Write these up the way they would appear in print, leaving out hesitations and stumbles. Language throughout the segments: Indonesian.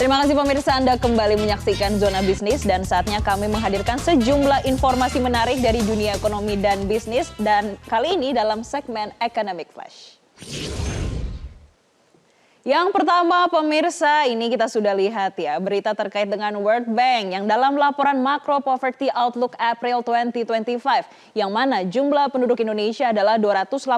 Terima kasih pemirsa, Anda kembali menyaksikan Zona Bisnis dan saatnya kami menghadirkan sejumlah informasi menarik dari dunia ekonomi dan bisnis dan kali ini dalam segmen Economic Flash. Yang pertama pemirsa, ini kita sudah lihat ya berita terkait dengan World Bank yang dalam laporan Macro Poverty Outlook April 2025 yang mana jumlah penduduk Indonesia adalah 285,1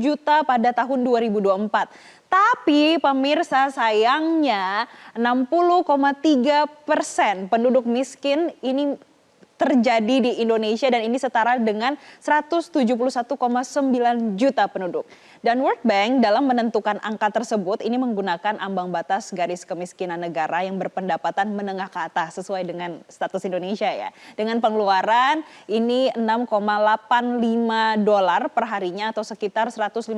juta pada tahun 2024. Tapi pemirsa sayangnya 60,3% penduduk miskin ini terjadi di Indonesia dan ini setara dengan 171,9 juta penduduk. Dan World Bank dalam menentukan angka tersebut ini menggunakan ambang batas garis kemiskinan negara yang berpendapatan menengah ke atas sesuai dengan status Indonesia ya. Dengan pengeluaran ini $6,85 per harinya atau sekitar 115,4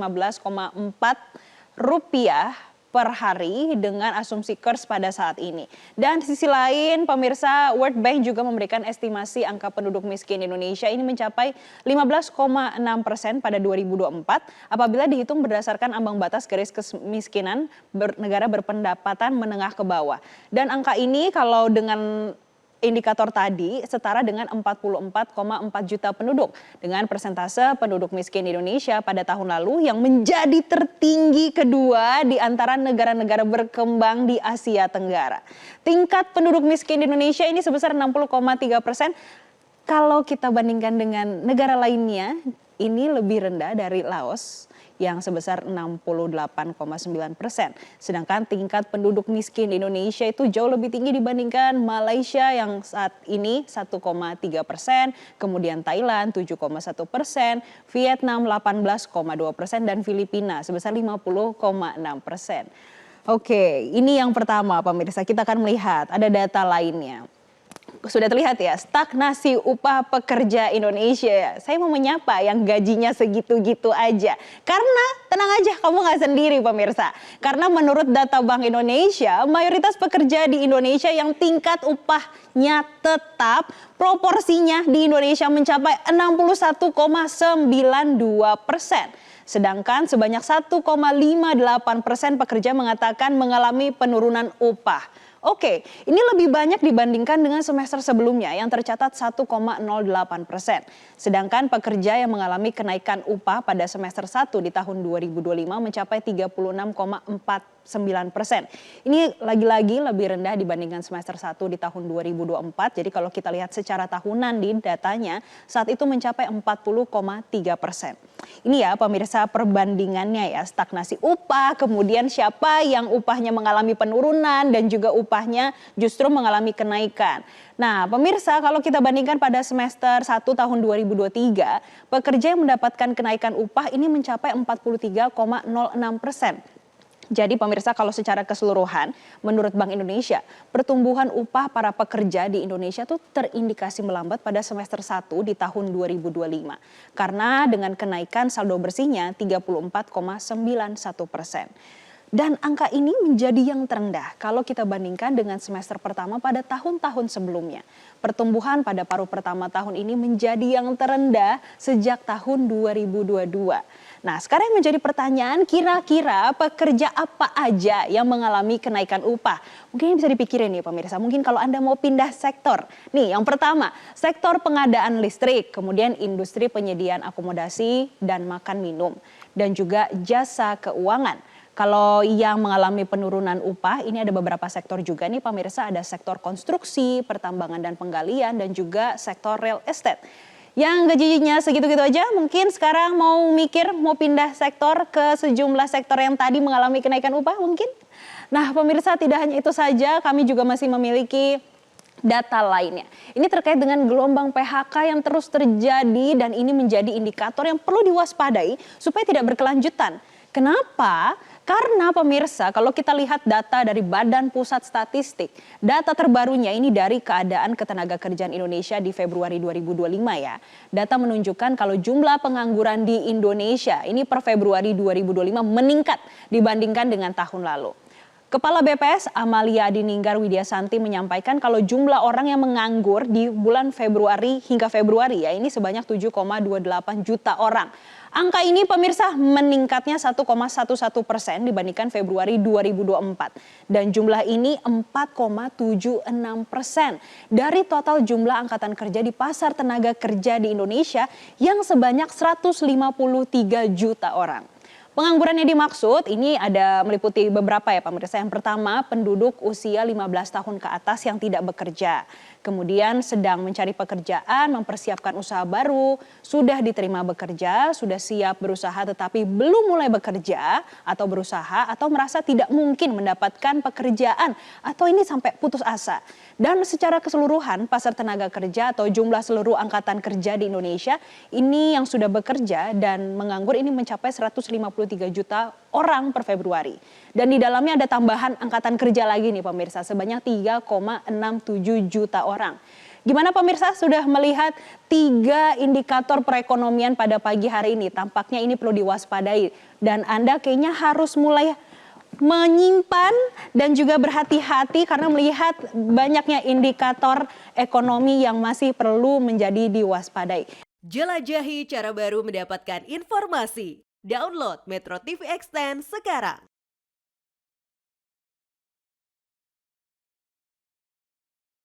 rupiah per hari dengan asumsi KERS pada saat ini. Dan di sisi lain pemirsa, World Bank juga memberikan estimasi angka penduduk miskin Indonesia ini mencapai 15,6% pada 2024 apabila dihitung berdasarkan ambang batas garis kemiskinan negara berpendapatan menengah ke bawah. Dan angka ini kalau dengan indikator tadi setara dengan 44,4 juta penduduk dengan persentase penduduk miskin Indonesia pada tahun lalu yang menjadi tertinggi kedua di antara negara-negara berkembang di Asia Tenggara. Tingkat penduduk miskin di Indonesia ini sebesar 60,3%. Kalau kita bandingkan dengan negara lainnya, ini lebih rendah dari Laos yang sebesar 68,9%. Sedangkan tingkat penduduk miskin di Indonesia itu jauh lebih tinggi dibandingkan Malaysia yang saat ini 1,3%, kemudian Thailand 7,1%, Vietnam 18,2% dan Filipina sebesar 50,6%. Oke, ini yang pertama pemirsa, kita akan melihat ada data lainnya. Sudah terlihat ya, stagnasi upah pekerja Indonesia ya. Saya mau menyapa yang gajinya segitu-gitu aja. Karena tenang aja, kamu nggak sendiri pemirsa. Karena menurut data Bank Indonesia, mayoritas pekerja di Indonesia yang tingkat upahnya tetap proporsinya di Indonesia mencapai 61,92%. Sedangkan sebanyak 1,58% pekerja mengatakan mengalami penurunan upah. Oke, ini lebih banyak dibandingkan dengan semester sebelumnya yang tercatat 1,08%. Sedangkan pekerja yang mengalami kenaikan upah pada semester 1 di tahun 2025 mencapai 36,49%. Ini lagi-lagi lebih rendah dibandingkan semester 1 di tahun 2024. Jadi kalau kita lihat secara tahunan di datanya saat itu mencapai 40,3%. Ini ya pemirsa perbandingannya ya, stagnasi upah, kemudian siapa yang upahnya mengalami penurunan dan juga upahnya justru mengalami kenaikan. Nah pemirsa, kalau kita bandingkan pada semester 1 tahun 2023, pekerja yang mendapatkan kenaikan upah ini mencapai 43,06%. Jadi pemirsa, kalau secara keseluruhan menurut Bank Indonesia, pertumbuhan upah para pekerja di Indonesia tuh terindikasi melambat pada semester 1 di tahun 2025. Karena dengan kenaikan saldo bersihnya 34,91%. Dan angka ini menjadi yang terendah kalau kita bandingkan dengan semester pertama pada tahun-tahun sebelumnya. Pertumbuhan pada paruh pertama tahun ini menjadi yang terendah sejak tahun 2022. Nah sekarang yang menjadi pertanyaan, kira-kira pekerja apa aja yang mengalami kenaikan upah? Mungkin bisa dipikirin nih pemirsa, mungkin kalau Anda mau pindah sektor. Nih yang pertama, sektor pengadaan listrik, kemudian industri penyediaan akomodasi dan makan minum. Dan juga jasa keuangan. Kalau yang mengalami penurunan upah, ini ada beberapa sektor juga nih pemirsa, ada sektor konstruksi, pertambangan dan penggalian, dan juga sektor real estate. Yang gajinya segitu-gitu aja mungkin sekarang mau mikir mau pindah sektor ke sejumlah sektor yang tadi mengalami kenaikan upah mungkin. Nah pemirsa, tidak hanya itu saja, kami juga masih memiliki data lainnya. Ini terkait dengan gelombang PHK yang terus terjadi dan ini menjadi indikator yang perlu diwaspadai supaya tidak berkelanjutan. Kenapa? Karena pemirsa, kalau kita lihat data dari Badan Pusat Statistik, data terbarunya ini dari keadaan ketenagakerjaan Indonesia di Februari 2025 ya. Data menunjukkan kalau jumlah pengangguran di Indonesia ini per Februari 2025 meningkat dibandingkan dengan tahun lalu. Kepala BPS Amalia Dininggar Widyasanti menyampaikan kalau jumlah orang yang menganggur di bulan Februari hingga Februari ya ini sebanyak 7,28 juta orang. Angka ini pemirsa meningkatnya 1,11% dibandingkan Februari 2024 dan jumlah ini 4,76% dari total jumlah angkatan kerja di pasar tenaga kerja di Indonesia yang sebanyak 153 juta orang. Pengangguran yang dimaksud ini ada meliputi beberapa ya pemirsa. Yang pertama, penduduk usia 15 tahun ke atas yang tidak bekerja. Kemudian sedang mencari pekerjaan, mempersiapkan usaha baru, sudah diterima bekerja, sudah siap berusaha tetapi belum mulai bekerja atau berusaha atau merasa tidak mungkin mendapatkan pekerjaan atau ini sampai putus asa. Dan secara keseluruhan pasar tenaga kerja atau jumlah seluruh angkatan kerja di Indonesia ini yang sudah bekerja dan menganggur ini mencapai 153 juta orang per Februari. Dan di dalamnya ada tambahan angkatan kerja lagi nih pemirsa sebanyak 3,67 juta orang. Gimana pemirsa sudah melihat 3 indikator perekonomian pada pagi hari ini? Tampaknya ini perlu diwaspadai dan Anda kayaknya harus mulai menyimpan dan juga berhati-hati karena melihat banyaknya indikator ekonomi yang masih perlu menjadi diwaspadai. Jelajahi cara baru mendapatkan informasi. Download Metro TV Extend sekarang.